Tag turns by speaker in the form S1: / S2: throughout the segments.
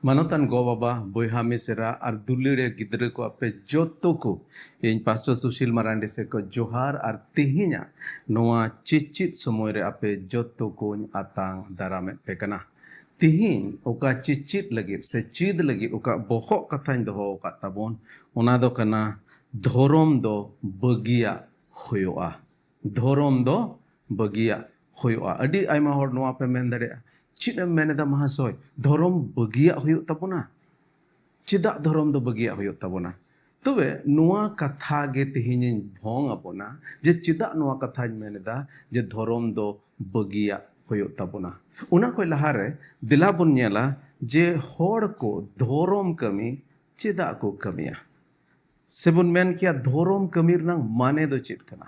S1: Manotan go baba boyha misera ar dulire gidre ko ape joto ko in Pastor Sushil Marandi se ko johar ar tihinya noa cicit somoy re ape joto ko atang darame pekana tihin oka cicit lagi se cid lagi oka bohok kathañ doho ka tabon ona do kana dhorom do bagia hoyoa dhorom do bagia hoyoa adi aima hor noa pe men dare Cina meneda mahasoy dhorom bagia huyuk tabuna cidak dhorom do bagia huyuk tabuna tobe nuwa katha ge tihiñ bhong abona je cidak nuwa katha meneda je dhorom do bagia huyuk tabuna una koy lahare dilabun nyela je hor ko dhorom kami cidak ko kamiya sebun men kiya dhorom kamir nang mane do chit kana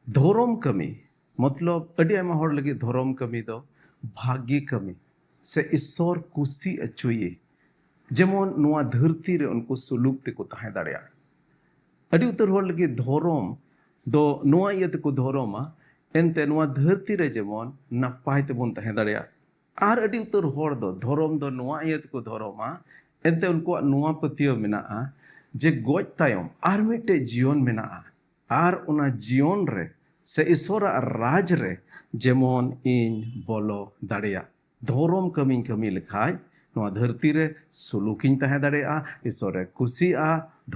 S1: dhorom kami मतलब अड़ी आमा हर लगी धर्म कमी दो भाग्य कमी से ईश्वर कुसी अचुये जेमन नुआ धरती रे उनको सुलूक ते को ताहे दाड़िया अड़ी उतर हर लगी धर्म दो नुआ ये ते को धर्मा एनते नुआ धरती रे जेमन नपाय ते बन ताहे दाड़िया आर अड़ी उतर हर दो धर्म दो नुआ ये ते को धर्मा एनते उनको नुआ पतियो मेना जे गोज तायम आर मिटे जीवन मेना आर उना जीवन रे से ईश्वर राज रे जेमन इन बोलो दाड़िया धर्म कमी कमी लिखाय नवा धरती रे सुलुकिन तहे दाड़िया ईश्वर कुसी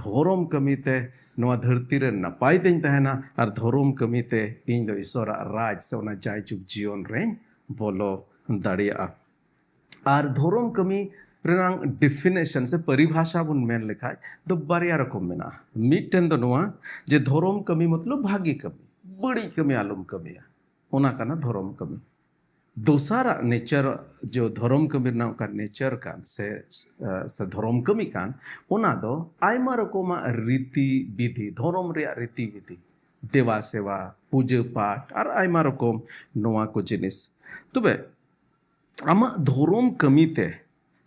S1: धर्म कमी ते नवा धरती रे नपाय तेन तहेना और धर्म कमी ते इन दो ईश्वर राज से उना जायचुक जीवन रे बोलो दाड़िया और धर्म कमी रेनांग डिफिनेशन से परिभाषा बन मेन लेखा दो बारिया रकम मेना मिटन दो नोआ जे धर्म कमी मतलब भागी कमी बड़ी कमी आलम कमिया ओना काना धर्म कमी दोसारा नेचर जो धर्म कमी ना का नेचर कान से धर्म कमी कान ओना दो आयमा रकमा रीति विधि धर्म रे रीति विधि देवा सेवा पूजा पाठ और आयमा रकम नोआ को जिनिस तबे आमा धर्म कमीते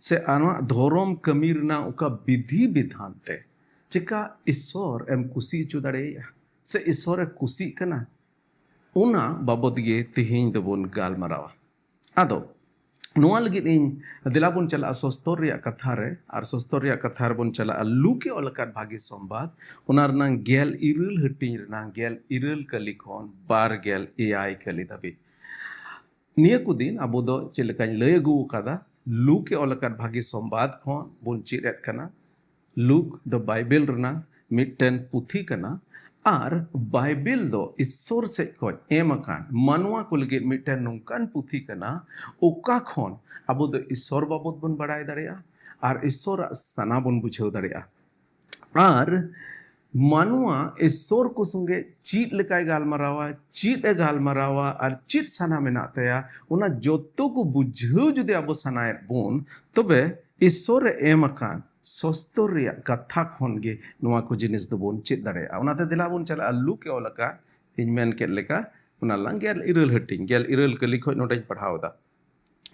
S1: से आमा धर्म कमी रना उका विधि विधान ते चिका ईश्वर एम कुसी चु दाड़ेया से ईश्वर कुसी कना उना बाबद गे तिहिं दबोन गालमारावा आदो नोआ लगित इन दिलाबुन चला सस्तर रिया कथा रे आर सस्तर रिया कथा रे बन चला लुके ओलकात भागी संवाद ओना रनांग गेल इरल हटिंग रनांग गेल इरल कली खन बार गेल एआई कली धाबी निया को दिन आबो दो चेलकाñ लय अगु कादा लुके ओलकात भागी संवाद खन बन चिरेत कना लुक द बाइबल रना मिटन पुथी कना आर बाइबल दो ईश्वर से खन एम अकान मानवा को लगे मिटन नोंकान पुथी कना ओका खन आबो दो ईश्वर बाबत बन बड़ाय दाड़ेया आर ईश्वर सना बन बुझाव दाड़ेया आर मानवा ईश्वर को संगे चीट लेकाय गालमारावा चीट ए गालमारावा आर चीट सना मेना तया उना जोतो को बुझाव जुदि आबो सनाय बोन तबे ईश्वर एम अकान सस्तर रिया कथा खन गे नोआ को जिनिस दो बोन चेत दाड़ेया उनाते दिला बोन चला लू के ओलका इन मेन केट लेका उना लांग गेल इरल हटिंग गेल इरल कली खoj नोडेñ पढ़ाव दा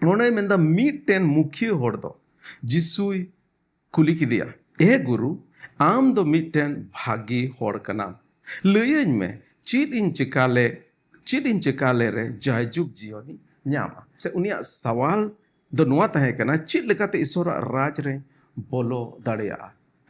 S1: नोने मेंदा मिटन मुख्य होड़ दो जिसुई कुली किदिया ए गुरु आम दो मिटन भागी होड़ कना लयñ में चीट इन चिकाले रे जायजुग जीवनी न्यामा से उनिया सवाल दो नोआ तहे कना चीट लेकाते ईश्वर राज रे बोलो दाड़ेया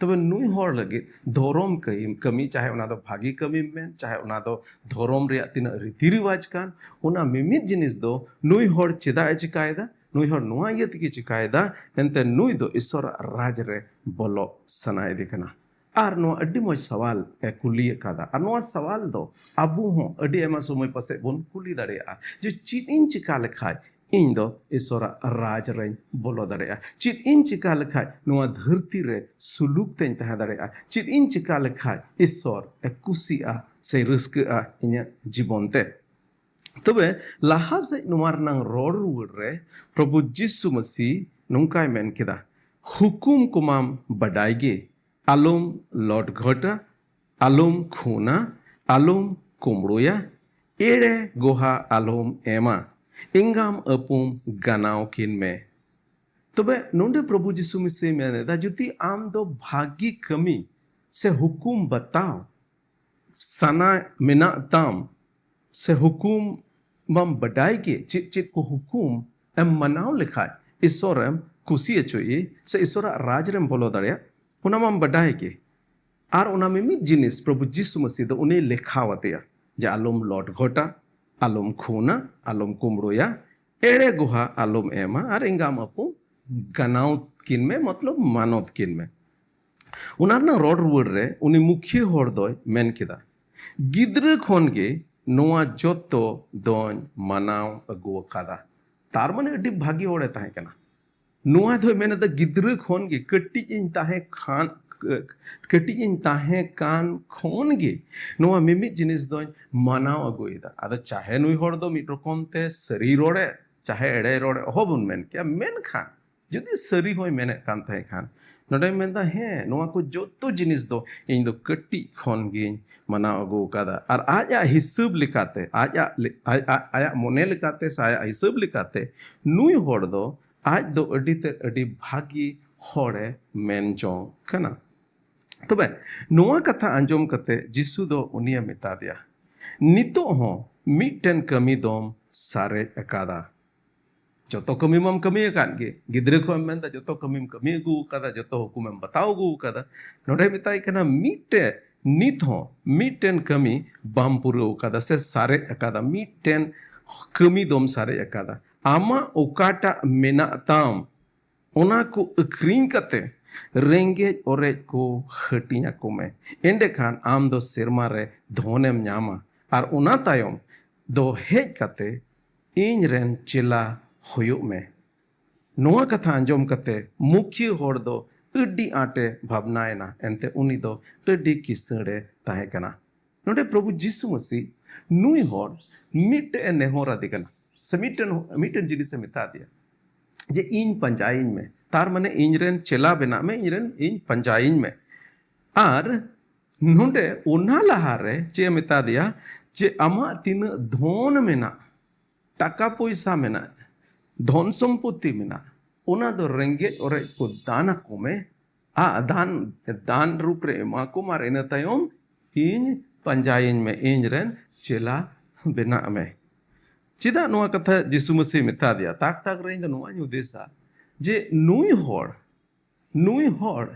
S1: तबे नुई होड़ लगे धर्म कमी चाहे उना दो भागी कमी में चाहे उना दो धर्म रे तीन रीति रिवाज कान उना मिमित जिनिस दो नुई होड़ चेदा चिकायदा नुई होड़ नोआ इये तिकी चिकायदा एंते नुई दो ईश्वर राज रे बोलो सनाय दिकना आर नो अड्डी मोज सवाल ए कुली कादा आर नो सवाल दो अबू हो अड्डी एमा समय पसे बोन कुली दाड़ेया जे चीटिन चिका लेखाय इन दो ईश्वर राज रे बोलो दाड़ेया चीट इन चिका लेखाय नोआ धरती रे सुलूक तेन तहे दाड़ेया चीट इन चिका लेखाय ईश्वर ए कुसिया से रस्का इन्या जीवन ते तबे लाहा से नोआ रनांग रोड रुवर रे प्रभु जिसु मसीह नोंकाय मेन केदा हुकुम कुमाम बडाइगे आलम लॉट घटा आलम खूना आलम कुमड़ोया एड़े गोहा आलम एमा इंगाम अपुम गनाव किन में तबे नोंडे प्रभु जिसु मसीह मेने दा जुति आम दो भागी कमी से हुकुम बताओ सना मिना ताम से हुकुम मम बडाई के चित चित को हुकुम एम मनाव लिखा ईश्वर एम कुसी अचोये से ईश्वर राज रेम बोलो दाड़ेया उना मम बडाई के आर उना में मित जिनिस प्रभु जिसु मसीह दो उन्हें लेखावतेया जे आलम लॉट घटा आलम खूना आलम कुमड़ोया एड़े गुहा आलम एमा आर इंगाम अपू गनाव किन में मतलब मानव किन में उनार ना रोड रुवर रे उनी मुख्य होड़ दोय मेन किदा गिद्र खन गे नोआ जोतो दोन मनाव अगुआ कादा तार माने अड्डी भागी होड़े ताहे कना नोआ दो मेने द गिद्र खन गे कट्टी इन ताहे खान कटी इन ताहे कान खोन गे नोआ मिमित जिनिस दोन मनाव अगुइदा आदा चाहे नुई होड़ दो मिट रकम ते सरी रोड़े चाहे एड़े रोड़े होबुन मेन क्या मेन खान जुदी सरी होय मेने कान ताहे खान नोडे मेनदा हे नोआ को जोतो जिनिस दो इन दो कट्टी खन गे मनाव अगु कादा और आया हिसाब लिखाते आया मोने लिखाते से आया हिसाब लिखाते नुई होड़ दो आज दो अडी ते अडी भागी होड़े मेन जों कना तबे नोआ कथा अंजोम कते जिसु दो उनिया मेता दिया नितो हो मिटन कमी दोम सारे एकादा जोतो कमी मम कमी अकान गे गिद्रे को मेनदा जोतो कमी कमी अगु कादा जोतो हुकुम बताओ अगु कादा नोडे मेताई कना मिटे नित हो मिटन कमी बाम पुरो कादा से सारे एकादा मिटन कमी दोम सारे एकादा आमा ओकाटा मेना ताम ओना को अखरीन कते रेंगेज ओरेज को हटिया को में एंडे खान आम दो सिरमा रे धोनेम न्यामा और ओना तायम दो हेज कते इन रेन चिला हुयुक में नोआ कथा अंजोम कते मुख्य होड़ दो अड्डी आटे भावनाएना एंते उनी दो अड्डी किसड़े ताहे कना नोडे प्रभु जीसु मसीह नुई होड़ मिट ए नेहोरा दिगना से मिटन जिनिस से मिता दिया जे इन पंजाइन में तार मने इंजरेन चेला बेना में इन पंजाइन में आर नोडे उना लहारे चे मिता दिया जे अमा तीन धोन मेना टाका पैसा मेना धन संपत्ति मेना उना दो रेंगे और को दाना को में दान रूप रे मा को मार इन तयम इन पंजाइन में इंजरेन चेला बेना में चिदा नुआ कथा जिसु मसीह मिता दिया ताक ताक रेंग नुआ उद्देश्य जे नुई होड़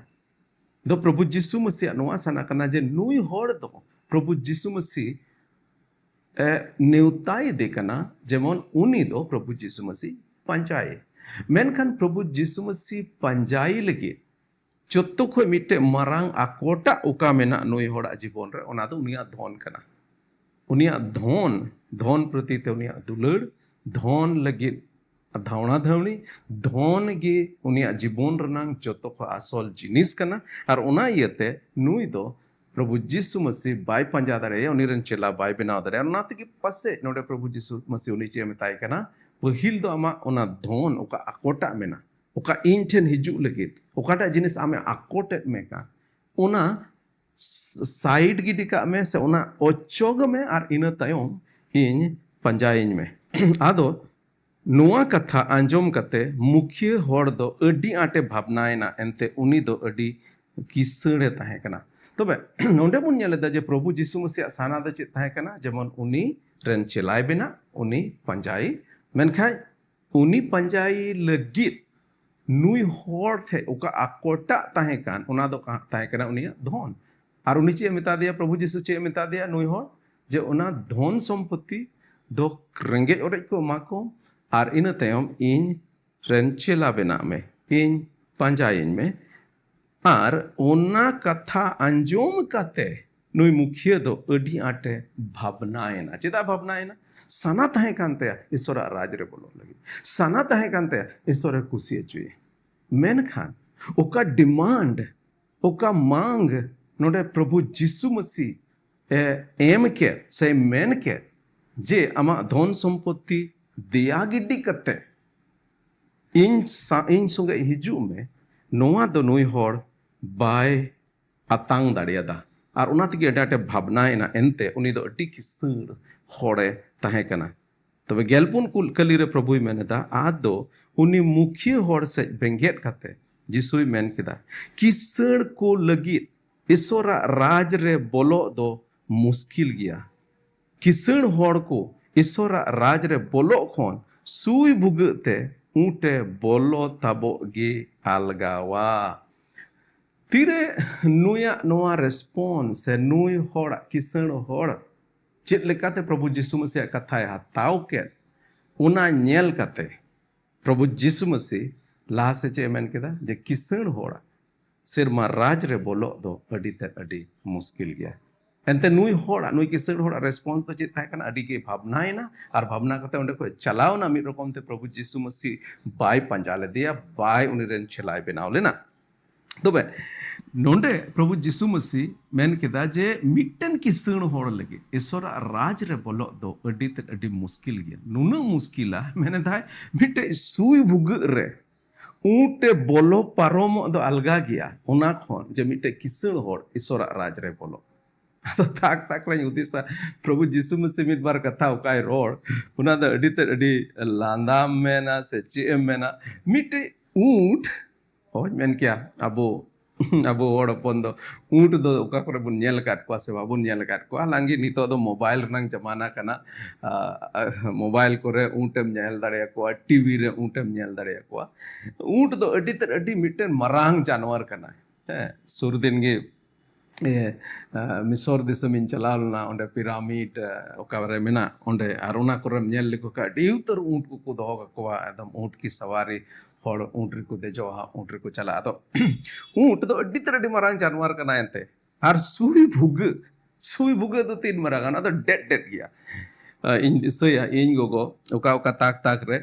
S1: दो प्रभु जिसु मसीह नुआ सना कना जे नुई होड़ दो प्रभु जिसु मसीह नेवताई देखना जेमन उनी दो प्रभु जिसु मसीह पंजाई मेनखान प्रभु जिसु मसीह पंजाई लगे जोत्तो को मिटे मरांग आकोटा उका मेना नुई होड़ा जीवन रे ओना दो उनिया धन कना उनिया धन प्रति ते उनिया दुलड़ धन लगे धावना धावनी धन गे उनिया जीवन रनांग जोत्तो को आसल जिनिस कना और ओना इयते नुई दो प्रभु जिसु मसीह बाय पंजा दारे उनिरन चेला बाय बनाव दारे ओना तके पासे नोडे प्रभु जिसु मसीह उनी चे मेताय कना पहिल दो आमा ओना धन ओका आकोटा मेना ओका इंटेन हिजु लगे ओकाटा जिनिस आमे आकोटे में का ओना साइड गिडी का में से ओना ओचोग में और इन तयम इन पंजाइन में आदो नुआ कथा अंजोम कते मुख्य होड़ दो अड्डी आटे भावनाएना एंते उनी दो अड्डी किसड़े ताहे कना तबे नोंडे बुन नेलेदा जे प्रभु जिसु मसीह साना दो चेत ताहे कना जेमन उनी रेन चेलाय बेना उनी पंजाई मेनखाय उनी पंजाई लगित नुई होड़ थे ओका आकोटा ताहे कान ओना दो ताहे कना उनिया धन और उनी चे मिता दिया प्रभु जिसु चे मिता दिया नुई होड़ जे ओना धन संपत्ति दो रेंगे ओरे को माको और इन तयम इन रेन चेला बेना में इन पंजाइन में और ओना कथा अंजोम कते नुई मुखिया दो अडी आटे भावनाएना चेदा भावनाएना सना ताहे कानते ईश्वर राज रे बोलो लगी सना ताहे कानते ईश्वर खुशी चुई मेनखान ओका डिमांड ओका मांग नोडे प्रभु जिसु मसीह एम के से मेन के जे आमा धन संपत्ति दिया गिड्डी कते इन संगे हिजू में नोआ दो नुई होड़ बाय अतांग दाड़ियादा और उना तके अडाटे भावनाएना एनते उनी दो अड्डी किसड़ होड़े ताहे कना तबे गेलपुन कुल कलीरे प्रभुई मेनेदा आ दो उनी मुख्य होड़ से बेंगेट कते जिसुई मेन किदा किसड़ को लगी ईश्वरा राज रे बोलो दो मुश्किल गया किसड़ होड़ को ईश्वरा राज रे बोलो खोन सुई भुगते ऊटे बोलो तबो गे अलगावा तीरे नुया नोआ रेस्पॉन्स से नुई होड़ किसड़ होड़ चेत लेकाते प्रभु जिसु मसीह कथाय हाताव के उना नेल कते प्रभु जिसु मसीह लाहा से चे मेन केदा जे किसड़ होड़ सिरमा राज रे बोलो दो अडी ते अडी मुश्किल गया एंते नुई होड़ा नुई किसड़ होड़ा रेस्पॉन्स तो चेत थाकना अडी के भावनाएना और भावना कते ओंडे को चलावना मिद रकम ते प्रभु जिसु मसीह बाय पंजाले दिया बाय उनी रेन चलाय बनाव लेना तबे नोंडे प्रभु जिसु मसीह मेन केदा जे मिटन किसड़ होड़ लगे ईश्वर राज रे बोलो दो अडी ते अडी मुश्किल गया नुना मुश्किला मेने थाय मिटे सुई भुग रे ऊंटे बोलो पारोम दो अलगा गया ओना खन जे मिटे किसड़ होड़ ईश्वर राज रे बोलो तो ताक ताक रे उदिसा प्रभु जिसु मसीह मिट बार कथा उकाय रोड उना द अडी ते अडी लांदाम मेना से चे मेना मिटे ऊंट ओज मेन क्या अबो होड़ अपन दो ऊंट दो ओका करे बुन नेल काट को से बाबुन नेल काट को हालांकि नितो दो मोबाइल रंग जमाना कना मोबाइल करे ऊंटेम नेल दाड़े को टीवी रे ऊंटेम नेल दाड़े को ऊंट दो अडी ते अडी मिटन मरांग जानवर कना है सुर दिन गे मिसोर दिसमिन चलालना ओंडे पिरामिड ओकारे मेना ओंडे आरोना कोरम नेल लिको का डिउतर ऊंट को दोहो को एकदम ऊंट की सवारी होड़ ऊंट को देजोहा ऊंट को चला तो ऊंट दो अड्डी तरडी मारांग जानवर कना एंते आर सुई भुग दो तीन मारांग ना तो डेट गया इन सोया इन गोगो ओका ओका ताक ताक रे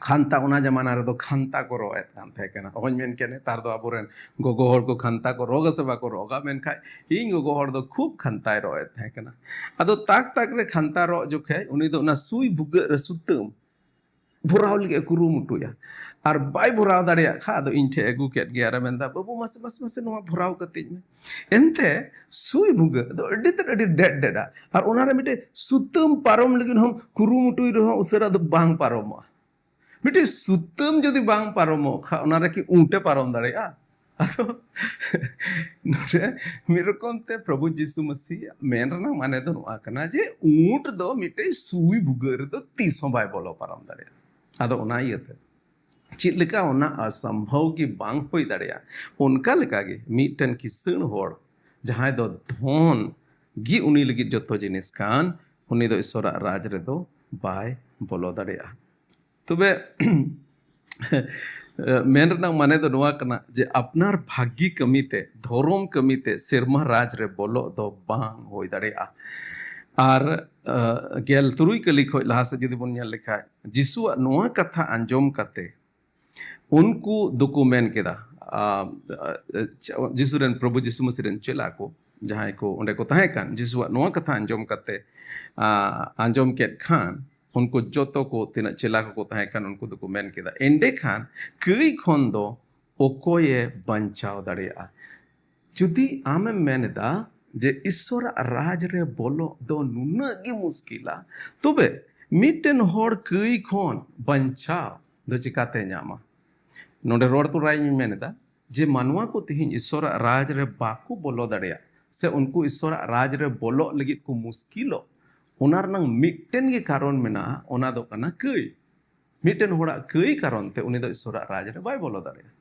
S1: खानता उना जमाना रे दो खानता को रोएत कान थे केना ओन मेन केने तार दो आबोरेन गोगो हर को खानता को रोगा से बाको रोगा मेन खाय इन गोगो हर दो खूब खानताय रोएत थे केना अदो ताक ताक रे खानता रो जोखे उनी दो ना सुई भुगे रे सुतम भुराव लगे कुरुमुटुया और बाय भुराव दाड़िया खा दो इनठे अगु केट गया रे मेनदा बाबू मासे मासे मासे नोआ भुराव कतिज में एनते सुई भुगे दो अड्डी तर अड्डी डेड डेडा और ओना रे मिटे सुतम पारम लगिन हम कुरुमुटुई रहो उसरा दो बांग पारमो मिटे सुतम जदि बांग पारमो खा ओना रे कि ऊंटे पारम दाड़िया अदो नोरे मिरकोमते प्रभु यीशु मसीह मेन रना माने दो नोआ कना जे ऊंट दो मिटे सुई भुगे रे दो तीस हो बाय बोलो पारम दाड़िया अदो ओना इयते चेद लेका ओना असंभव की बांग होई दाड़िया उनका लेका गे मिटन किसण होड़ जहां दो धन गी उनी लगी जतो जिनिस कान उनी दो ईश्वरा राज रे दो बाय बोलो दाड़िया तबे मेन रना माने दो नोआ कना जे अपनार भाग्य कमीते धर्म कमीते सेरमा राज रे बोलो दो बांग होई दाड़िया और गेल तुरुई कली खो लहा से जुदी बन नेल लेखा जिसुआ नोआ कथा अंजोम कते उनको दुको मेन केदा जिसुरन प्रभु जिसु मसीह चेला को जहां को उन्हें को तहे कान जिसुआ नोआ कथा अंजोम कते अंजोम केट खान उनको जोतो को तिना चेला को तहे कान उनको दुको मेन केदा एंडे खान कई खोन दो ओकोये बंचाव दाड़िया जुदी आमे मेनदा जे ईश्वर राज रे बोलो दो नुना गी मुश्किला तबे मिटेन होड़ कई खोन बंचाव दो चिकाते न्यामा नोडे रोड तो राय मेनदा जे मानवा को तिहिन ईश्वर राज रे बाकू बोलो दाड़िया से उनको ईश्वर राज रे बोलो लगी को मुश्किलो ओनार नंग मिटेन गे कारण मेना ओना दो कना कई मिटेन होड़ा कई कारण ते उनी दो ईश्वर राज रे बाय बोलो दाड़िया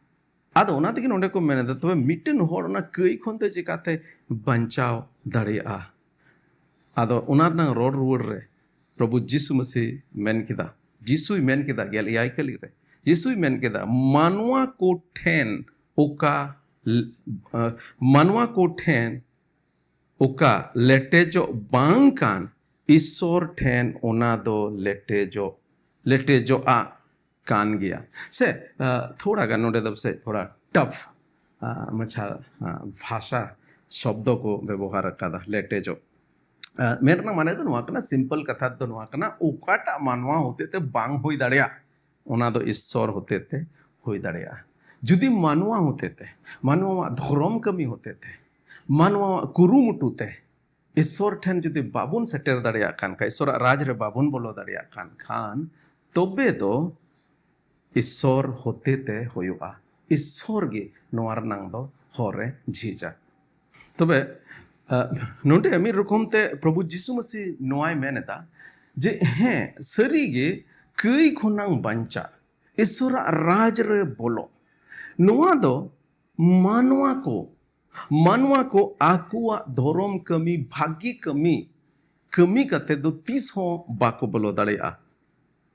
S1: आदो ओना तकी नोडे को मेनदा तबे मिटेन होड़ ना कई खोन ते चिकाते बंचाव दाड़िया आदो ओनार नंग रोड रुवर रे प्रभु यीशु मसीह मेन किदा यीशुई मेन किदा गेल याई कली रे यीशुई मेन केदा मानवा को ठेन ओका मानवा को ठेन ओका लेटेजो बांग कान ईश्वर ठेन ओना दो लेटेजो आ कान गया से थोड़ा गा नोडे दब से थोड़ा टफ मछा भाषा शब्दों को व्यवहार कदा लेटेजो मेरे ना माने तो नोआ कना सिंपल कथा तो नोआ कना ओकाटा मानवा होते ते बांग होई दाड़िया ओना दो ईश्वर होते थे होई दाड़िया जुदी मानवा होते थे मानवा धर्म कमी होते थे मानवा कुरुमुटु ते ईश्वर ठेन जुदी बाबुन सेटेर दाड़िया कान का ईश्वर राज रे बाबुन बोलो दाड़िया कान खान तबे दो ईश्वर होते ते होयुआ ईश्वर गे नोआर नांग दो होरे झीजा तबे नोटे अमीर रकम ते प्रभु यीशु मसीह नोआय मेनेदा जे हैं सरी गे कई खुनांग बंचा ईश्वर राज रे बोलो नोआ दो मानवा को आकुआ धर्म कमी भाग्य कमी कते दो 30 हो बाको बोलो दाड़िया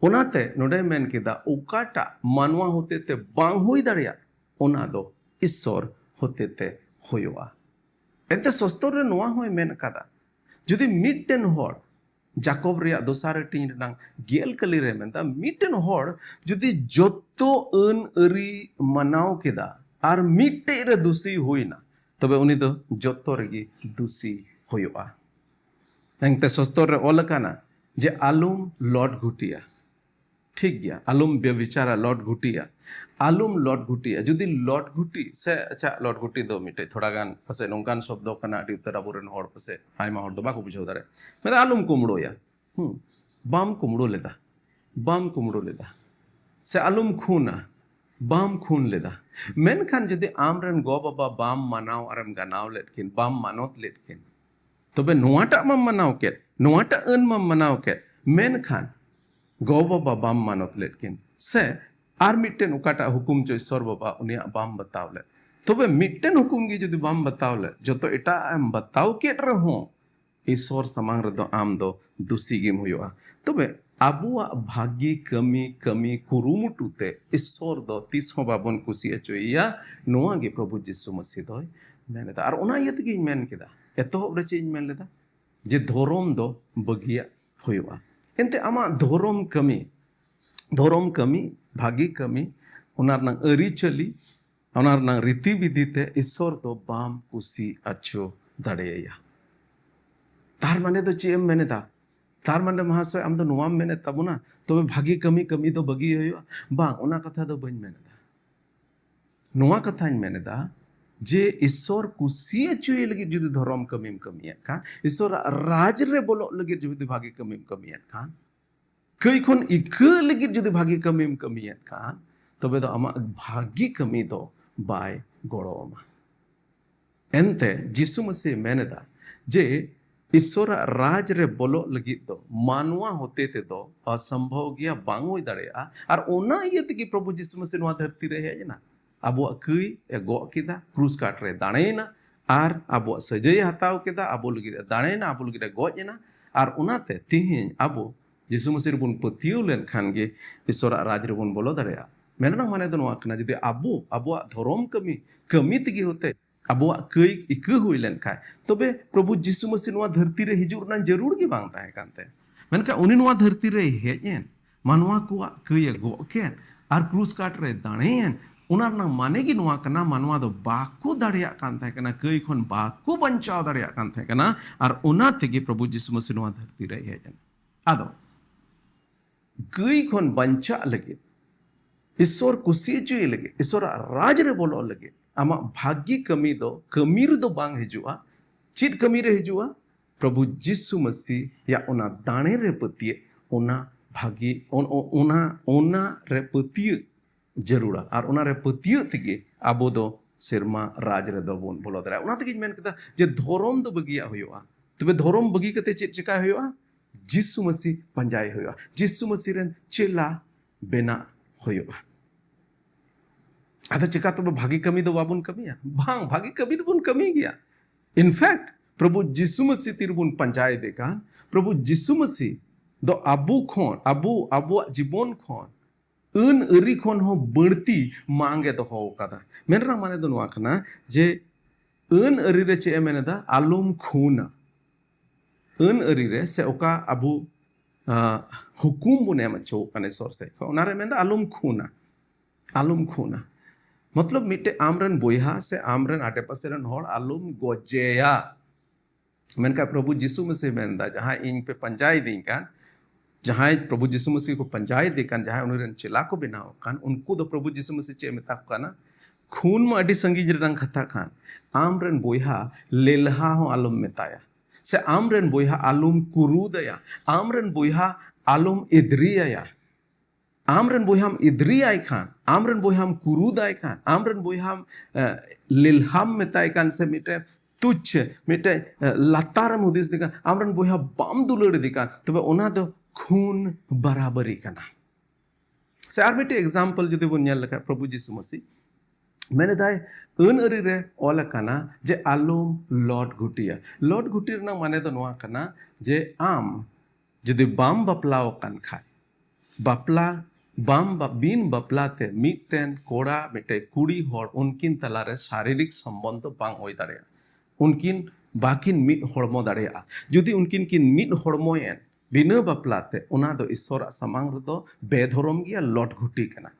S1: ओनाते नोडे मेन केदा ओकाटा मानवा होते ते बांग होई दाड़िया ओना दो ईश्वर होते ते होयुआ एते सस्तर रे नोआ होय मेन कादा जुदी मिटटेन होड़ जाकोब रिया दोसार टीन रंग गेल कली रे मेनता मिटन होड़ जुदी जोतो अन अरी मनाव केदा आर मिटे रे दुसी होइना तबे उनी दो जोतो रेगी दुसी होयुआ एंते सस्तर रे ओलकाना जे आलुम लॉट घुटिया ठीक गया आलुम व्यविचारा लॉट घुटिया आलुम लॉट घुटिया जुदी लॉट घुटी से अच्छा लॉट घुटी दो मिटे थोड़ा गान पसे नोंकान शब्द कना अडी उत्तर आबोरेन होड़ पसे आयमा होड़ दो बाको बुझाव दारे मेदा आलुम कुमड़ो या बाम कुमड़ो लेदा से आलुम खूना बाम खून लेदा मेनखान जुदी आमरन गो बाबा बाम मानाव आरम गानाव लेटकिन बाम मानोत लेटकिन तबे नोआटा मम मनाव केट नोआटा अन मम मनाव केट मेनखान गो बाबा बाम मानोत लेटकिन से आर मिट्टेन उकाटा हुकुम जो ईश्वर बाबा उनिया बाम बतावले तबे मिट्टेन हुकुम गी जुदी बाम बतावले जतो एटा एम बताव केट रहो ईश्वर समांग रदो आम दो दुसी गिम हुआ तबे आबुआ भाग्य कमी कुरुमुटुते ईश्वर दो 30 हो बाबन कुसी अचोइया नोआ गे प्रभु यीशु मसीह दोय मेनेदा आर ओना इयत गे मेन केदा एतोहब रे चेज मेन लेदा जे धर्म दो बगिया हुआ एनते आमा धर्म कमी धर्म कमी भागी कमी ओना रनang अरी चली ओना रनang रीति विधि ते ईश्वर तो बाम कुसी अच्छो दाड़ेया तार माने तो चे एम मेने दा तार माने महाशय आम तो नोवाम मेने ताबोना तबे भागी कमी कमी तो बगी होयो बांग ओना कथा दो बइन मेने दा नोवा कथाñ मेने दा जे ईश्वर कुसी अच्छुए लगी जुदी धर्म कमीम कमिया का ईश्वर राज रे बोलो लगी जुदी भागी कमीम कमिया का कई खन इका लगी जुदी भागी कमीम कमिया का तबे तो आमा भागी कमी दो बाय गड़ोमा एनते जिसु मसीह मेने दा जे ईश्वर राज रे बोलो लगी दो मानवा होते ते दो असंभव गया बांग होई दाड़ेया और ओना इये तगी प्रभु जिसु मसीह नोआ धरती रे हेज ना आबो कई ए गो किदा क्रूस काट रे दाणेना और आबो सजय हताव किदा आबो लगी दाणेना आबो लगी गजना और ओनाते तिहिं आबो जिसु मसीह बुन पतियो लेन खान गे ईश्वर राज रे बुन बोलो दाड़ेया मेना माने दो नोआ कना जदि आबो आबो धर्म कमी कमी तगी होते आबो कई इका हुई लेन खाय तबे प्रभु जिसु मसीह नोआ धरती रे हिजुर ना जरूर गे बांग ताहे कानते मेनका उनी नोआ धरती रे हेजेन मानवा को कई गो केन और क्रूस काट रे दाणेन उना ना माने की नोआ कना मानवा दो बाको दाड़िया कान ताहे कना कई खन बाको बंचाव दाड़िया कान ताहे कना और उना तेगे प्रभु जिसु मसीह नोआ धरती रे हेजेन आदो कई खन बंचा लगे ईश्वर कुसी चुई लगे ईश्वर राज रे बोलो लगे आमा भाग्य कमी दो कमीर दो बांग हिजुआ चित कमी रे हिजुआ प्रभु जिसु मसीह या ओना दाणे रे पतिये ओना भाग्य ओना रे पतिये जरूरा और ओना रे पतिये तगे आबो दो सेरमा राज रे दो बोन बोलो दरा ओना तगे मेन कदा जे धर्म दो बगिया होयोआ तबे धर्म बगी कते चित चिका होयोआ जिसु मसीह पंजाय होयोआ जिसु मसीह रेन चेला बेना होयोआ आधा चिका तो भागी कमी दो बाबुन कमिया बांग भागी कमी दो बुन कमी गया इनफैक्ट प्रभु जिसु मसीह तिर बुन पंचायत देखा प्रभु जिसु मसीह दो आबू खोन आबू जीवन खोन अन अरी खोन हो बढ़ती मांगे तो हो कदा मेनरा माने दो नोआ कना जे अन अरी रे चे मेने दा आलम खूना अन अरी रे से ओका आबू हुकुम बुने मचो कने सोर से ओना रे मेन दा आलम खूना मतलब मिटे आमरन बोयहा से आमरन आटे पासे रन होड़ आलम गोजेया मेनका प्रभु जिसु मसीह मेनदा जहां इन पे पंजाय दी कान जहां प्रभु जिसु मसीह को पंजाय दी कान जहां उनरन चिला को बनाव कान उनको दो प्रभु जिसु मसीह चे मेता काना खून में अडी संगी रंग खता खान आमरन बोयहा लेलहा हो आलम मेताया से आमरन बोयहा आलम कुरुदया आमरन बोयहा आलम इद्रिया आमरन बोयहाम इद्रियाय खान आमरन बोयहाम कुरुदाय खान आमरन बोयहाम लिलहाम मेताय खान से मिटे तुच्छ मिटे लातारम हुदिस दिका आमरन बोयहा बाम दुलड़ दिका तबे ओना दो खून बराबरी कना से आर मिटे एग्जांपल जदि बोन नेल लका प्रभु यीशु मसीह मैंने दाय अन अरी रे ओल कना जे आलम लॉर्ड घुटी ना माने दो नोआ कना जे आम जदि बाम बपलाओ कान खाय बापला बाम बिन बपलाते मिटन कोड़ा मिटे कुड़ी होड़ उनकिन तलारे शारीरिक संबंध बांग होई दाड़ेया उनकिन बाकिन मिट हड़मो दाड़ेया जुदी उनकिन किन मिट हड़मोयन बिना बपलाते ओना दो ईश्वर समांग रदो बेधरम गया लॉट घुटी कना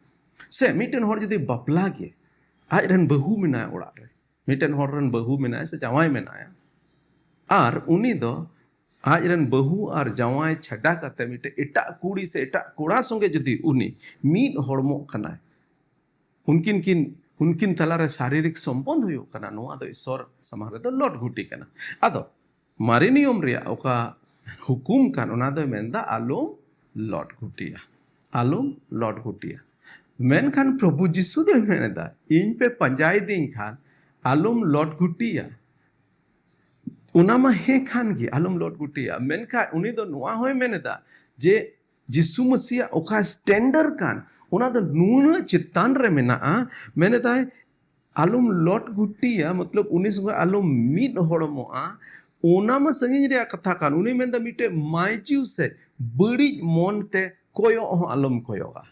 S1: से मिटन होड़ जुदी बपला गे आज रन बहु मेनाय ओड़ा रे मिटन होड़ रन बहु मेनाय से जावाय मेनाया आर उनी दो आज रन बहु और जवाय छड़ा कते मिटे एटा कुड़ी से एटा कोड़ा संगे जदि उनी मीट हड़मो कना उनकिन तलारे शारीरिक संबंध हुयो कना नोआ दो ईश्वर समारे दो लॉट घुटी कना आदो मारे नियम रे ओका हुकुम कान ओना दो मेंदा आलम लॉट घुटिया मेन खान प्रभु जिसु दो मेनेदा इन पे पंजाय दिन खान आलम लॉट घुटिया उनामा हे खान गी आलम लॉट गुटिया मेनका उनी दो नुआ होय मेनेदा जे जिसु मसीह ओका स्टैंडर्ड कान उना दो नून चित्तान रे मेना मेनेदा आलम लॉट गुटिया मतलब उनी संग आलम मिट होड़मो ओनामा संगिन रे कथा कान उनी मेनदा मिटे माइचिउ से बड़ी मन ते कोयो आलम कोयोगा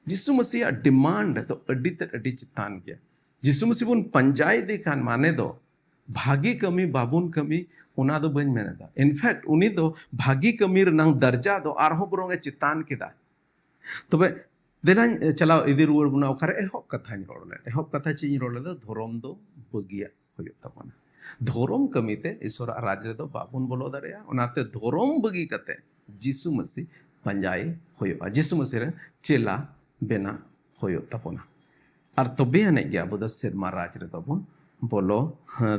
S1: जिसु मसीह डिमांड तो अड्डी ते अड्डी चित्तान गया जिसु मसीह बुन पंजाय दे कान माने दो भागी कमी बाबुन कमी उना दो बन मेनेदा इनफैक्ट उनी दो भागी कमी रंग दर्जा दो आरहो बरोंगे चितान किदा तबे देलान चलाव इदी रुआर बुना ओकारे एहब कथाñ रड़ ले एहब कथा चिñ रड़ ले धर्म दो बगिया होयो तबना धर्म कमीते ईश्वर राज रे दो बाबुन बोलो दाड़ेया ओनाते धर्म बगी कते जिसु मसीह पंजाई होयो जिसु मसीह रे चेला बेना होयो तबना और तबे हने गया अबो द सेरमा राज रे दो बन बोलो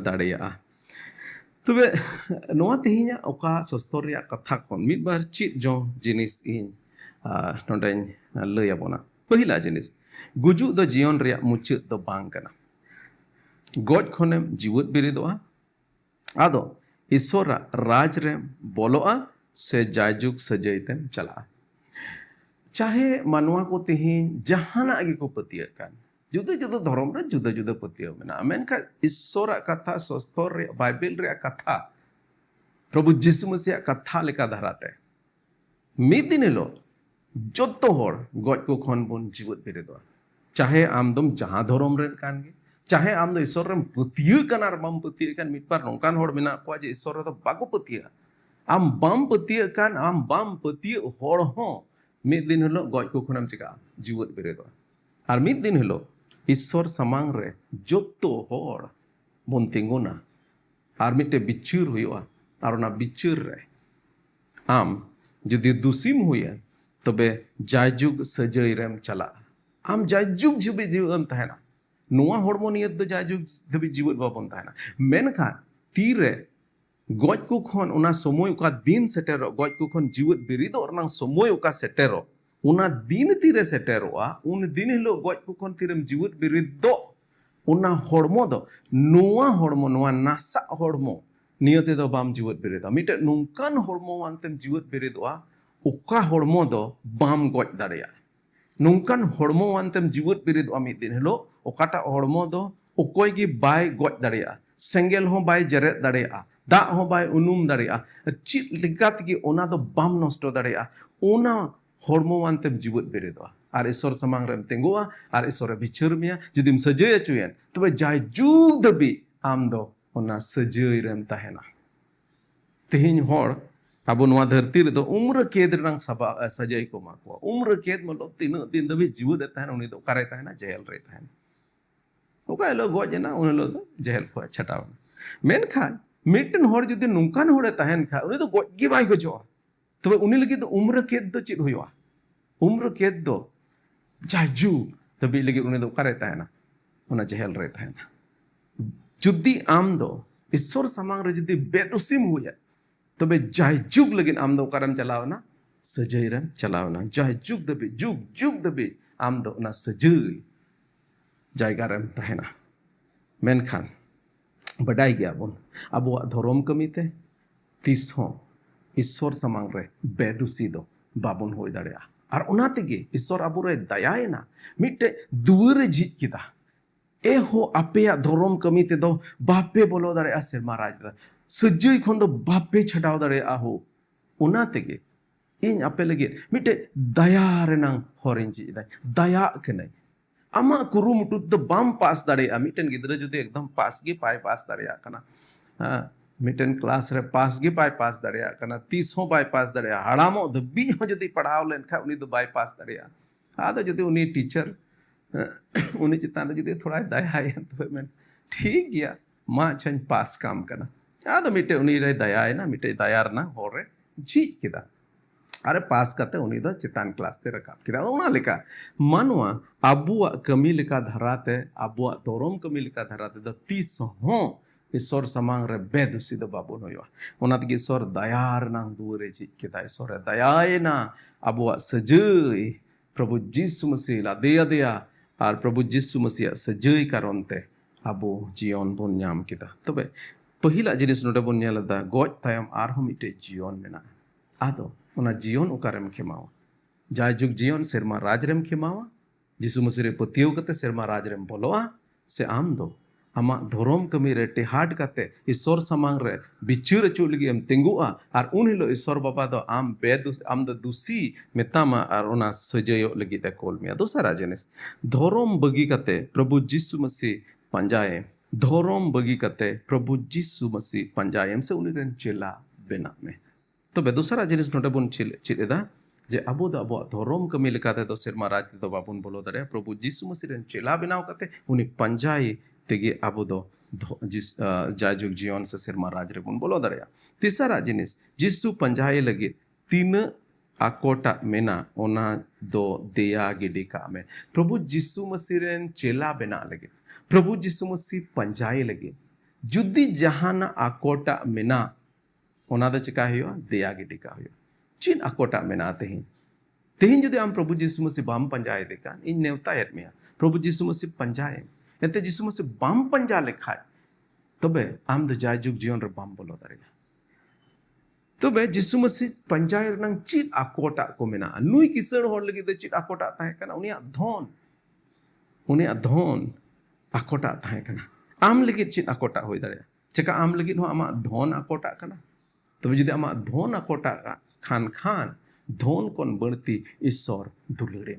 S1: दाड़ेया तबे नोआ तेहिña ओका सस्तर रे कथा खन मिद बार चित जो जिनिस इन नोंडेñ लय आबोना पहिला जिनिस गुजु दो जीवन रे मुचाद दो बांग कना गज खनेम जीवत बिरिदोआ आदो ईश्वर राज रे बोलोआ से जायजुग सजैतेम चला चाहे मानवा को तेहिñ जहाना गे को पतिया कान जुदा जुदा धर्म रे जुदा जुदा पतिया मेना मेनका ईश्वर कथा सस्तर रे बाइबल रे कथा प्रभु यीशु मसीह कथा लेका धराते मिद दिन लो जोतो हर गज को खन बन जीवत बिरिदोआ चाहे आमदम जहां धर्म रे कान गे चाहे आम दो ईश्वर रे पतिया कान आर बाम पतिया कान मिद बार नोंकान हर मेना को जे ईश्वर रे दो बाको पतिया आम बाम पतिया कान आम बाम पतिया हर हो मिद दिन हलो गज को खनम चिका जीवत बिरिदोआ आर मिद दिन हलो ईश्वर समांग रे जोतो हर बन तिंगुना आर मिटे बिचुर हुआ आर ओना बिचुर रे आम जदि दुसीम हुया तबे जायजुग सजय रेम चला आम जायजुग जीवी जीवन तहना नुआ हॉर्मोनियत दो जायजुग धबी जीवन बाबन तहना मेनखा तीरे गज को खन ओना समय का दिन सेटेरो गज को खन जीवन बिरिदो रनांग समय का सेटेरो उना दिन तीरे सेटेरोआ उन दिन हिलो गज को खन तीरेम जीवन बिरिदो उना हॉर्मो दो नुआ हॉर्मो नुआ नासा हॉर्मो नियते दो बाम जीवन बिरिदो मिटे नुंकान हॉर्मो वानतेम जीवन बिरिदोआ ओका हॉर्मो दो बाम गज दाड़ेया नुंकान हॉर्मो वानतेम जीवन बिरिदोआ मिद दिन हिलो ओकाटा हॉर्मो दो ओकोय गी बाय गज दाड़ेया सेंगेल हो बाय जरेत दाड़ेया दा हो बाय उनुम दाड़ेया चित लिकात की ओना दो बाम नष्ट दाड़ेया ओना हॉर्मो वानतेम जीवन बिरिदोआ आर ईश्वर समांग रेम तेंगुआ आर ईश्वर बिचार मिया जदिम सजय अचुयन तबे जायजुग दबी आम दो ओना सजय रेम तहना तेहिñ हर अब नवा धरती रे दो उम्र केद रंग सभा सजय को माको उम्र केद मतलब तीन दिन दबी जीवन तहना उनी दो करे तहना जेल रे तहना ओका लो गजना उन लो दो जेल को छटाव मेनखान मिटन हर जदि नुंकान हरे तहन खा उनी दो गज गे बाय गजो तबे उनी लगी दो उम्र केद दो चित हुआ उम्र केद दो जायजुग तबे लगी उनी दो करे तहना उना जेल रे तहना जुदी आम दो ईश्वर समांग रे जदि बेदुसीम हुया तबे जायजुग लगिन आम दो करम चलावना सजय रेम चलावना जायजुग दबे जुग जुग दबे आम दो ना सजय जायगा रेम तहना मेनखान बडाई गया बन अबो धर्म कमीते तीस हो ईश्वर समांग रे बेदुसी दो बाबन होय दाड़ेया आर ओना तेगे ईश्वर अबो रे दयायना मिटे दुआर झिज किदा ए हो आपेया धर्म कमीते दो बापे बोलो दाड़ेया सेरमा राज सजय खन दो बापे छटाव दाड़ेया हो ओना तेगे इन आपे लगे मिटे दया रेनांग हरिन झिजदा दया कनै आमा कुरुमुटु दो बाम पास दाड़ेया मिटेन गिद्रा जुदि एकदम पास गे पाय पास दाड़ेया कना मिटेन क्लास रे पास गे पाय पास दाड़ेया कना 30 हो बाय पास दाड़ेया हड़ामो दबी हो जदि पढ़ाव लेन खा उनी दो बाय पास दाड़ेया आदो जदि उनी टीचर उनी चितान रे जदि थोड़ा दया है तो मैं ठीक गया मा छन पास काम कना आदो मिटे उनी रे दया है ना मिटे दया ना होरे जी किदा अरे पास करते उनी दो चितान क्लास ते रकाब किदा ओना लेका मानवा अबुआ कमी लेका धराते अबुआ धर्म कमी लेका धराते द 30 हो ईश्वर समांग रे बेदुसी दो बाबुन होया ओना तगे ईश्वर दयार नांग दुरे जी किदा ईश्वर दयायना अबुआ सजय प्रभु यीशु मसीह ला देया देया और प्रभु यीशु मसीह सजय कारणते अबो जीवन बन नाम किदा तबे पहिला जिनिस नोडे बन नेलदा गज तायम आरहो मिटे जीवन मेना आदो ओना जीवन ओकारेम खेमावा जायजुग जीवन सेरमा राज रेम खेमावा यीशु मसीह रे पतियो कते सेरमा राज रेम बोलोआ से आम दो आमा धर्म कमी रे टेहाड कते ईश्वर समांग रे बिचुर अचु लगी एम तेंगुआ और उन हिलो ईश्वर बाबा दो आम बेद आम दो दुसी मेतामा और ओना सजयो लगी दे कोल मिया दोसरा जिनिस धर्म बगी कते प्रभु यीशु मसीह पंजाए धर्म बगी कते प्रभु यीशु मसीह पंजाए से उनी रेन चेला बेना में तो बे दूसरा जिनिस नोटे बन चिलेदा जे अबो दो अबो धर्म कमी लेकाते दो सेरमा राज दो बाबुन बोलो दरे प्रभु यीशु मसीह रेन चेला बनाव कते उनी पंजाई तेगे अबो दो जिस जायजुग जीवन से सेरमा राज रे बुन बोलो दरे तीसरा जिनिस यीशु पंजाई लगे तीन आकोटा मेना ओना दो देया गिडी का में प्रभु यीशु मसीह रेन चेला बना लगे प्रभु यीशु मसीह पंजाई लगे जुदी जहाना आकोटा मेना ओना दो चिका हुआ देया गिडी का हुआ चीन आकोटा मेना तेहिं जुदी आम प्रभु यीशु मसीह बाम पंजाए देका इन नेवता एर में प्रभु यीशु मसीह पंजाए एते यीशु मसीह बाम पंजा लेखाय तबे आम दो जायजुग जीवन रे बाम बोलो दरेगा तबे यीशु मसीह पंजाए रनंग चीट आकोटा को मेना नुई किसण होर लगी दो चीट आकोटा ताहे कना उनिया धन आकोटा ताहे कना आम लगी चीट आकोटा होई दरेगा चेका आम लगी हो आमा धन आकोटा कना तबे जुदी आमा धन आकोटा खान धन कोन बढ़ती ईश्वर दुलड़े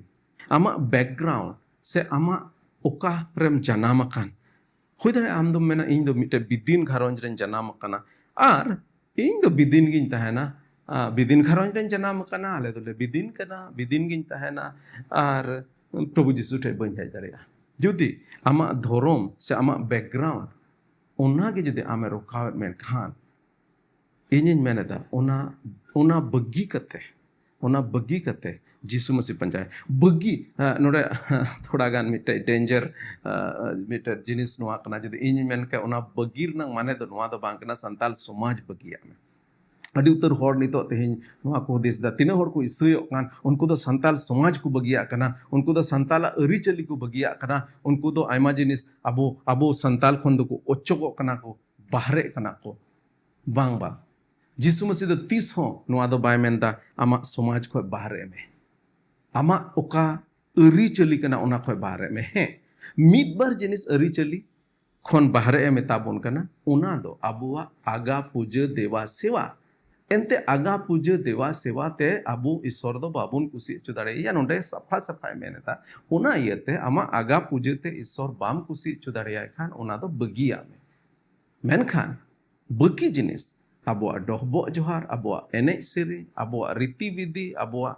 S1: आमा बैकग्राउंड से आमा ओका प्रेम जनाम कान हुई दरे आम दो मेना इन दो मिटे बिदिन घरंज रेन जनाम काना आर इन दो बिदिन गिन तहना बिदिन घरंज रेन जनाम काना आले दोले बिदिन गिन तहना आर प्रभु यीशु ठे बन जाय दरेया जुदी आमा धर्म से आमा बैकग्राउंड ओना गे जुदी आमे रोकावट मेन खान इन्हीं मैंने दा ओना बग्गी कते यीशु मसीह पंजाए बग्गी नोड़े थोड़ा गान मिटे डेंजर मिटे जिनिस नुआ कना जदि इन्हीं मैंने के ओना बग्गी रनंग माने दो नुआ दो बांग कना संताल समाज बग्गिया में अड़ी उतर होड़ नितो तेहिं नुआ को दिस दा तीन होड़ को इसुयो कान उनको दो संताल समाज को बग्गिया कना उनको दो संताल अरिचली को बग्गिया कना उनको दो आयमा जिनिस अबो संताल खोन दो को ओच्चो कना को बाहरे कना को बांग बांग यीशु मसीह दो तीस हो नुआ दो बाय मेंदा आमा समाज को बाहरे में आमा ओका अरी चली कना ओना को बाहरे में है मिड बार जिनिस अरी चली खोन बाहरे में ताबोन कना ओना दो अबुआ आगा पूजा देवा सेवा एंते आगा पूजा देवा सेवा ते अबु ईश्वर दो बाबुन कुसी चुदारे या नोंडे सफा सफाई मेनेता ओना इयते आमा आगा पूजा ते ईश्वर बाम कुसी चुदारे खान ओना दो बगिया में मेनखान बगी जिनिस अबुआ डहबो जोहार अबुआ एने सेरी अबुआ रीति विधि अबुआ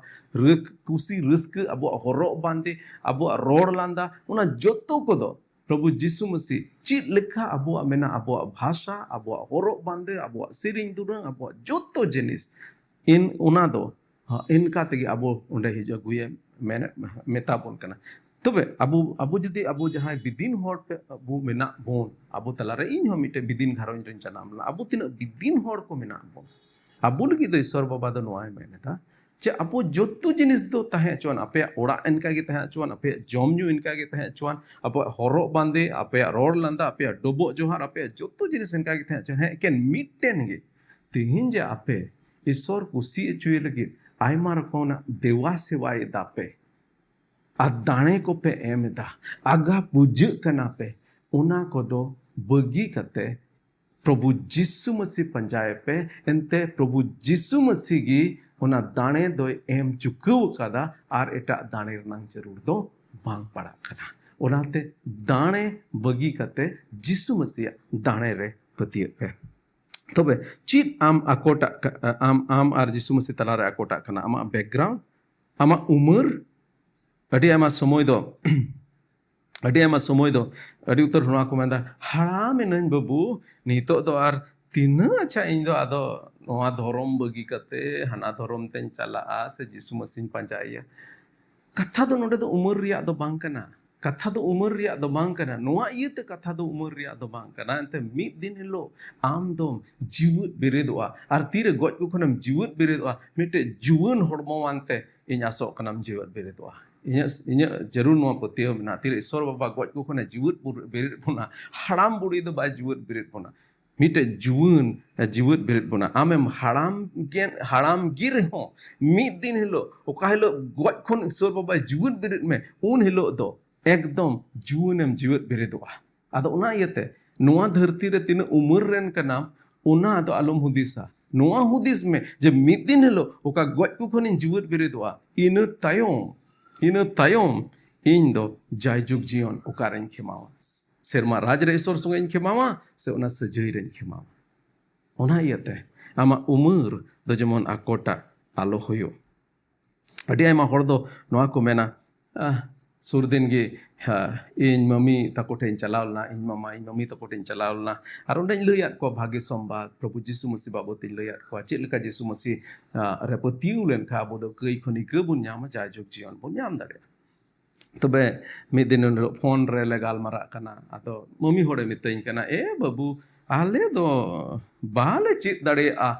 S1: कुसी रिस्क अबुआ हरो बांदे अबुआ रोड लांदा उना जोतो को दो प्रभु यीशु मसीह चीट लेखा अबुआ मेना अबुआ भाषा अबुआ हरो बांदे अबुआ सिरिंग दुरंग अबुआ जोतो जिनिस इन उना दो इनका तेगे अबो उंडे हिजो गुए मेने मेताबोन कना तबे अबु जदि अबु जहां बिदिन होड़ पे अबु मेना बोन अबु तलारे इन हो मिटे बिदिन घरंज रेन जनामला अबु तिन बिदिन होड़ को मेना बोन अबु लगी दो ईश्वर बाबा दो नोआय मेनेता चे अबु जोत्तु जिनिस दो तहे चोन अपे ओड़ा इनका गे तहे चोन अपे जमन्यू इनका गे तहे चोन अपे हरो बांदे अपे रोड लांदा अपे डोबो जोहार अपे जोत्तु जिनिस इनका गे तहे चोन है केन मिटेन गे तिहिन जे अपे ईश्वर कुसी चुए लगी आयमा रकोना देवा सेवाय दापे दाणे को पे एमदा आगा पूजा कना पे उना को दो बगी कते प्रभु यीशु मसीह पंजाए पे एंते प्रभु यीशु मसीह गी उना दाणे दो एम चुकव कदा आर एटा दाणे रनंग जरूर दो बांग पड़ा कना उनाते दाणे बगी कते यीशु मसीह दाणे रे पतिय पे तबे चीट आम आकोटा आम आर यीशु मसीह तला रे आकोटा कना आमा बैकग्राउंड आमा उमर अड़ी आमा समय दो अड़ी उतर हुआ को मेंदा हड़ाम नन बाबू नितो दो आर तीन अच्छा इन दो आदो नोआ धर्म बगी कते हना धर्म तेन चला से यीशु मसीह पंजाइया कथा दो नोडे दो उमर रिया दो बांग कना कथा दो उमर रिया दो बांग कना नोआ इयते कथा दो उमर रिया दो बांग कना एंते मिद दिन हिलो आम दो जीवत बेरेदोआ आर तीरे गज को खनम जीवत बेरेदोआ मिटे जुवन हड़मो वानते इन आसो कनम जीवत बेरेदोआ इन जरूर नो पतियो ना तीरे ईश्वर बाबा गज को खने जीवत बेरेद बोना हड़ाम बुड़ी दो बा जीवत बेरेद बोना मिटे जुवन जीवत बेरेद बोना आमेम हड़ाम गिर हो मिद दिन हिलो ओका हिलो गज खन ईश्वर बाबा जीवत बेरेद में उन हिलो दो एकदम जुवनेम जीवत बेरेदोआ आदो उना इयते नोआ धरती रे तीन उमर रेन कनाम उना आदो आलम हुदिसा नोआ हुदिस में जब मिद दिन हिलो ओका गज को खन जीवत बेरेदोआ इन तायम इन दो जायजुग जीवन ओकारेन खेमावा सेरमा राज रे ईश्वर संगे इन खेमावा से उना सजई रेन खेमावा उना इयते आमा उमर दो जेमन आकोटा आलो होयो ᱟᱹᱰᱤ ᱟᱭᱢᱟ ᱦᱚᱲ ᱫᱚ ᱱᱚᱣᱟ ᱠᱚ ᱢᱮᱱᱟ ᱥᱩᱨ ᱫᱤᱱ ᱜᱮ ᱤᱧ ᱢᱟᱢᱤ ᱛᱟᱠᱚ ᱴᱷᱮᱱ ᱪᱟᱞᱟᱣ ᱞᱮᱱᱟ ᱤᱧ ᱢᱟᱢᱤ ᱛᱟᱠᱚ ᱴᱷᱮᱱ ᱪᱟᱞᱟᱣ ᱞᱮᱱᱟ ᱟᱨ ᱚᱸᱰᱮᱧ ᱞᱟᱹᱭᱟᱫ ᱠᱚᱣᱟ ᱵᱷᱟᱜᱮ ᱥᱚᱢᱵᱟᱫ ᱯᱨᱚᱵᱷᱩ ᱡᱤᱥᱩ ᱢᱟᱥᱤ ᱵᱟᱵᱚᱛᱤᱧ ᱞᱟᱹᱭᱟᱫ ᱠᱚᱣᱟ ᱪᱮᱫ ᱞᱮᱠᱟ ᱡᱤᱥᱩ ᱢᱟᱥᱤ ᱨᱮ ᱯᱟᱹᱛᱭᱟᱹᱣ ᱞᱮᱱᱠᱷᱟᱱ ᱟᱵᱚ ᱫᱚ ᱠᱟᱹᱭ ᱠᱷᱚᱱ ᱤᱠᱟᱹ ᱵᱚᱱ ᱧᱟᱢᱟ ᱡᱟᱭᱡᱩᱜᱽ ᱡᱤᱭᱚᱱ ᱵᱚᱱ ᱧᱟᱢ ᱫᱟᱲᱮᱭᱟᱜᱼᱟ ᱛᱚᱵᱮ ᱢᱤᱫ ᱫᱤᱱ ᱯᱷᱳᱱ ᱨᱮᱞᱮ ᱜᱟᱞᱢᱟᱨᱟᱜ ᱠᱟᱱᱟ ᱟᱫᱚ ᱢᱟᱢᱤ ᱦᱚᱲᱮ ᱢᱤᱛᱟᱹᱧ ᱠᱟᱱᱟ ᱵᱟᱹᱵᱩ ᱟᱞᱮ ᱫᱚ ᱵᱟᱞᱮ ᱪᱮᱫ ᱫᱟᱲᱮᱭᱟᱜᱼᱟ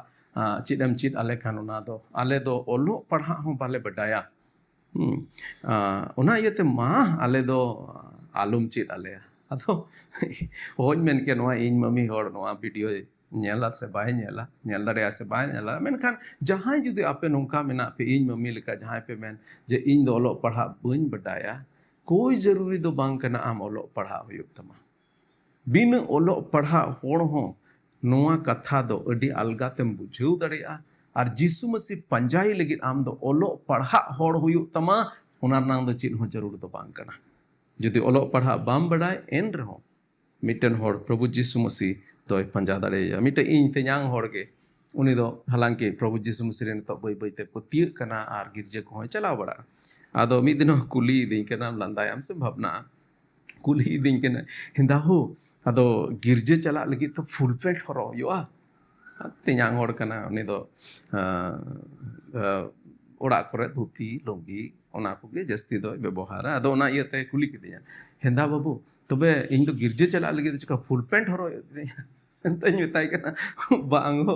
S1: ᱪᱮᱫ ᱮᱢ ᱪᱮᱫ ᱟᱞᱮ ᱠᱷᱟᱱ ᱚᱱᱟ ᱫᱚ ᱟᱞᱮ ᱫᱚ ᱚᱞᱚᱜ ᱯᱟᱲᱦᱟᱜ ᱦᱚᱸ ᱵᱟᱞᱮ ᱵᱟᱰᱟᱭᱟ ᱚᱱᱟ ᱤᱭᱟᱹᱛᱮ ᱢᱟ ᱟᱞᱮ ᱫᱚ ᱟᱞᱚᱢ ᱪᱮᱫ ᱟᱞᱮᱭᱟ ᱟᱫᱚ ᱦᱚᱧ ᱢᱮᱱ ᱠᱮᱭᱟ ᱱᱚᱣᱟ ᱤᱧ ᱢᱟᱢᱤ ᱦᱚᱲ ᱱᱚᱣᱟ ᱵᱷᱤᱰᱤᱭᱳ ᱧᱮᱞᱟ ᱥᱮ ᱵᱟᱭ ᱧᱮᱞᱟ ᱧᱮᱞ ᱫᱟᱲᱮᱭᱟᱜᱼᱟ ᱥᱮ ᱵᱟᱭ ᱧᱮᱞᱟ ᱢᱮᱱᱠᱷᱟᱱ ᱡᱟᱦᱟᱸᱭ ᱡᱩᱫᱤ ᱟᱯᱮ ᱱᱚᱝᱠᱟ ᱢᱮᱱᱟᱜ ᱯᱮ ᱤᱧ ᱢᱟᱢᱤ ᱞᱮᱠᱟ ᱡᱟᱦᱟᱸᱭ ᱯᱮ ᱢᱮᱱ ᱡᱮ ᱤᱧ ᱫᱚ ᱚᱞᱚᱜ ᱯᱟᱲᱦᱟᱜ ᱵᱟᱹᱧ ᱵᱟᱰᱟᱭᱟ कोई जरूरी दो बांग कना आम ओलोग पढ़ा हुयुग तमा बिना ओलोग पढ़ा होड़ हो नोआ कथा दो अडी अलगा तेम बुझाव दड़ेया और जीसु मसीह पंजाई लगी आम दो ओलोग पढ़ा होड़ हुयुग तमा ओना नांग दो चिन्ह हो जरूर दो बांग कना जुदी ओलोग पढ़ा बाम बड़ाय एन रहो मिटन होड़ प्रभु जीसु मसीह तो पंजा दड़ेया मिटे इन ते न्यांग होड़ के उनी दो हालांकि प्रभु जीसु मसीह रे तो बई बई ते पतिय कना आर गिरजे को चलाव बड़ा आदो मिद दिन कुली दिन कना लंदायाम से भावना कुली दिन कना हिंदा हो आदो गिरजे चला लगी तो फुल पेंट हरो युआ तियांग होड़ कना उनी दो ओड़ा करे धोती लुंगी ओना कोगे जस्ती दो व्यवहार आदो ओना इयते कुली किदिया हिंदा बाबू तबे इन दो गिरजे चला लगी तो चिका फुल पेंट हरो तई मेताय कना बांगो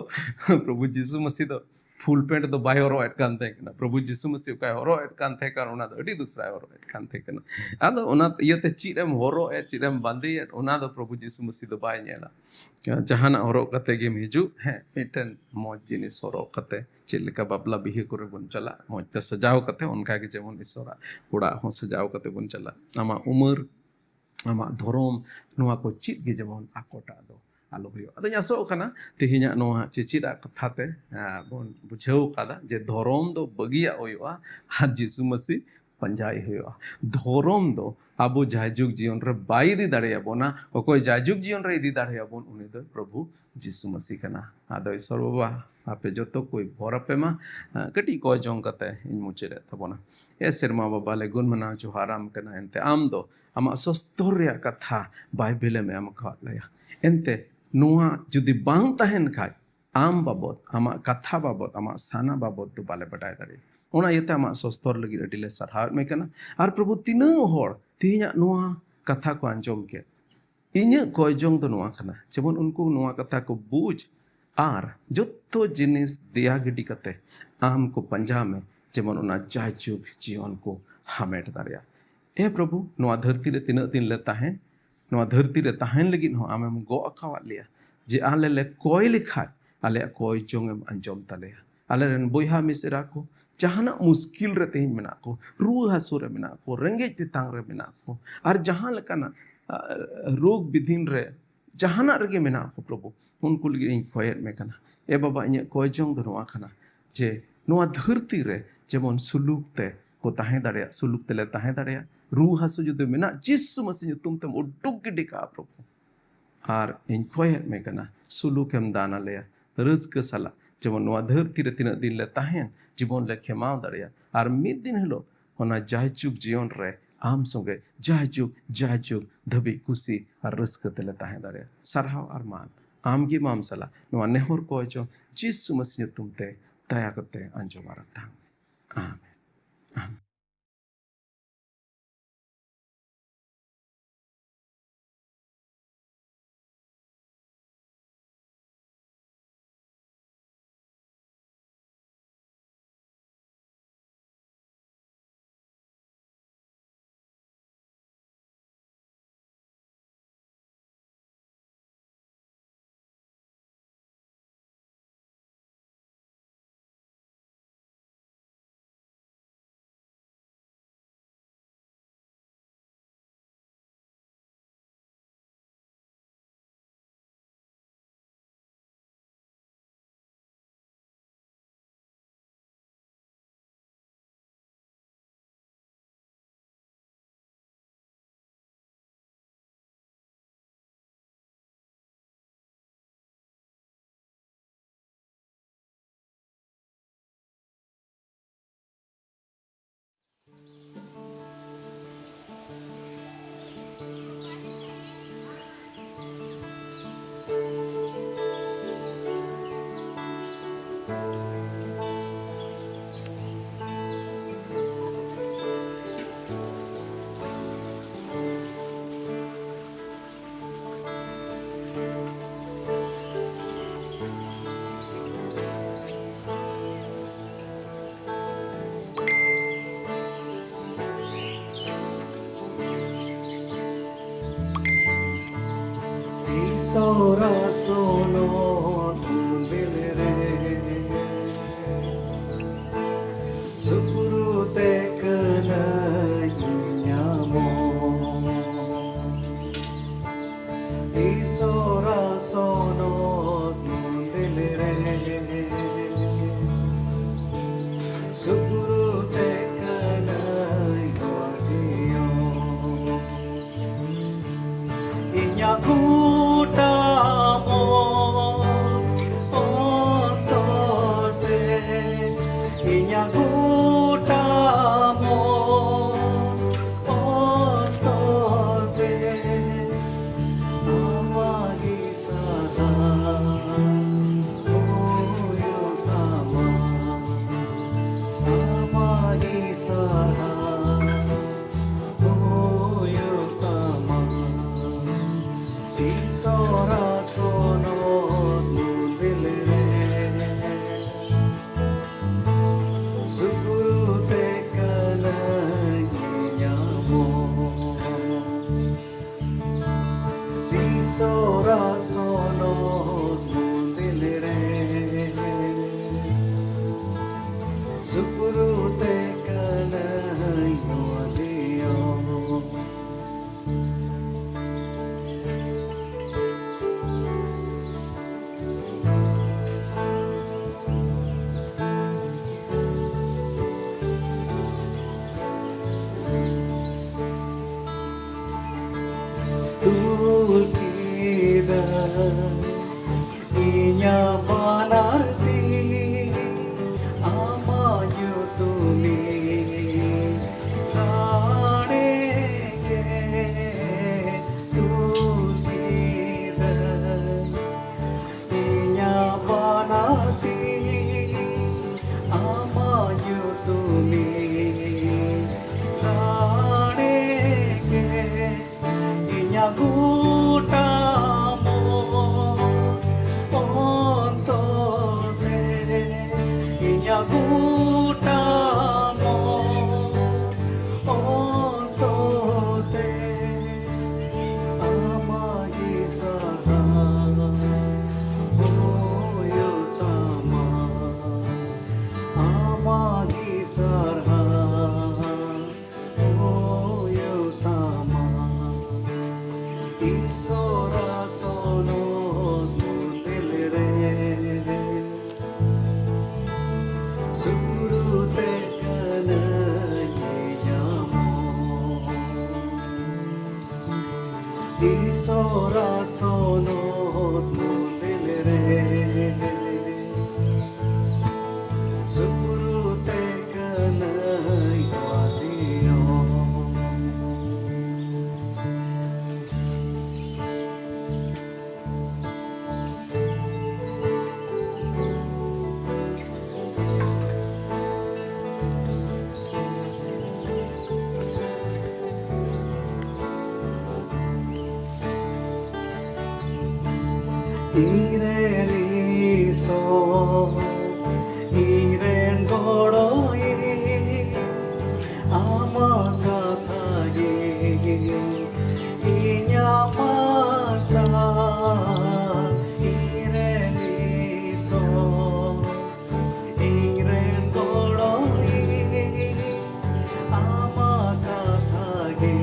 S1: प्रभु जीसु मसीह दो फुल पेंट दो बाय हरो एट कान थे कना प्रभु जीसु मसीह का हरो एट कान थे कारण ओना दो अडी दूसरा हरो एट कान थे कना आदो ओना इयते चिरम हरो एट चिरम बांदे एट ओना दो प्रभु जीसु मसीह दो बाय नेला जहाना हरो कते गे हिजु है मिटन मौज जिनिस हरो कते चेद लेका बापला बिहे करे बन चला मौज ते सजाव कते उनका के जेमन ईश्वरा उड़ा हो सजाव कते बन चला आमा उमर आमा धर्म नोआ को चित गे जेमन आकोटा दो आलो हुयो अदो आसो कना तेहिना नोआ चिचिरा कथाते बोन बुझाव कादा जे धर्म दो बगिया होयोआ आर जीसु मसीह पंजाई होयोआ धर्म दो आबो जायजुग जीवन रे बाई इदी दाड़ेया बोना ओकोय जायजुग जीवन रे इदी दाड़ेया बोन उनी दो प्रभु जीसु मसीह कना आदो ईश्वर बाबा आपे जतो कोई भर पे मा कटी को जोंग कते इन मुचेरे तबोना ए सेरमा बाबा ले गुण मना जोहाराम कना एनते आम दो आमा सस्तोरिया कथा बाइबल में आम खा लया एनते नोआ जुदी बांग तहन खाय आम बाबत आमा कथा बाबत आमा साना बाबत तो बाले बटाय दाड़े ओना इयते आमा सस्तर लगी अडिले सरहाव मे कना आर प्रभु तिना होड़ तिहिना नोआ कथा को आंजम के इन्या कयजोंग दो नोआ कना जेमन उनको नोआ कथा को बुझ आर जत्तो जिनिस दिया गिडी कते आम को पंजा में जेमन ओना जायजुग जीवन को हामेट दाड़ेया ए प्रभु नोआ धरती रे तिना दिन ले ताहेन नोआ धरती रे ताहेन लगी हो आमेम गो अखावा लिया जे आले ले कोय लिखा आले कोय जोंगेम अंजम तलेया आले रन बोयहा मिसरा को जहाना मुश्किल रे तेहिन मेना को रुआ हासु रे मेना को रेंगेज तितांग रे मेना को आर जहां लकाना रोग विधिन रे जहाना रगे मेना को प्रभु उनको लगी इन खोयत में कना ए बाबा इन कोय जोंग दो नोआ कना जे नोआ धरती रे जेमन सुलूक ते को ताहें दाड़ेया सुलूक तेले ताहें दाड़ेया रूह हासु जुदे मेना जीसु मसीह तुम तम उडुक गिडिका प्रभु आर इन खोयत में कना सुलूकेम दाना लेया रस्क साला जेमन नोआ धरती रे तिना दिन ले ताहेन जीवन ले खेमाव दाड़ेया आर मिद दिन हिलो ओना जायजुग जीवन रे आम संगे जायजुग जायजुग धबी खुशी आर रस्क तेले ताहें दाड़ेया सरहाव आर मान आम गी माम साला नोआ नेहर को जो जीसु मसीह तुम ते दया करते अंजो मारता आमीन आमीन
S2: Isora sono tulere Supuru te kena nyamo Isora sono tulere Supuru te kena nyamo Inyakutamo ontote Inyakutamo ontote Amagi sana oyotama Amagi sana oyotama Isora sono tulere Supuru te kena nyamo Isora sono tulere Supuru te kena nyamo Tulkida inya manarti amanyu tumi kanege tulkida inya manarti amanyu tumi kanege Inyakutamo ontote Inyakutamo ontote Amagi sana oyotama Amagi sana oyotama Isora sono tulere Supuru te kena nyamo Isora sono tulere Supuru te kena nyamo Ireliso Iren godoi Amakathagi Inyamasa Ireliso Iren godoi Amakathagi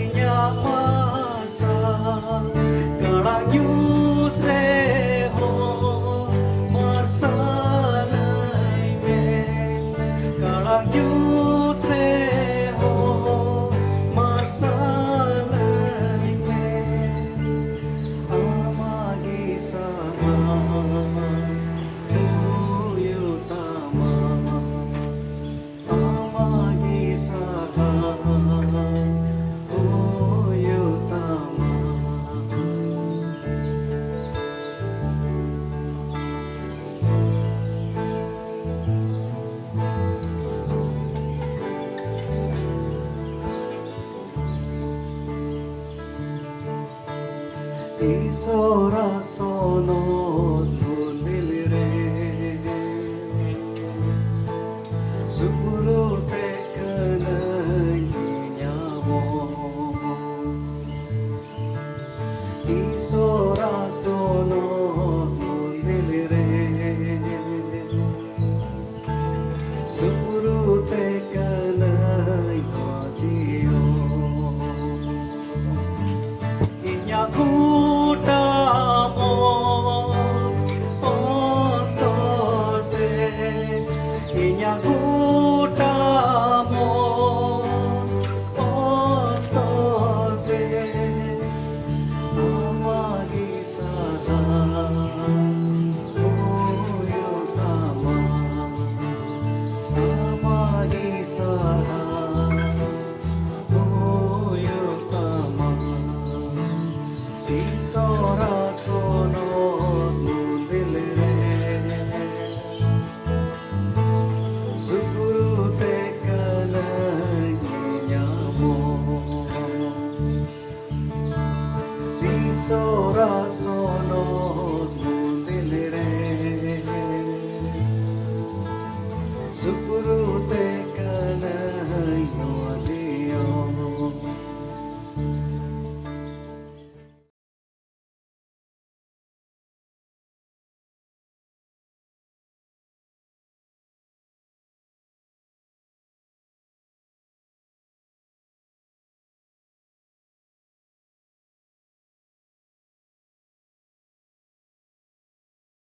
S2: Inyamasa Yutre ho marsalai me kalang yutre ho marsalai me amagi sana uyutama amagi sana uyutama Isora sono tulere Supuru te kena nyamo Isora sono tulilire Surute kanai wajio Inya kutamo Ontote Inya kutamo Ontote Amagi sada Oyotama Amagi sada Oyotama Isora sono nulilere Surute kanaginyamo Isora sono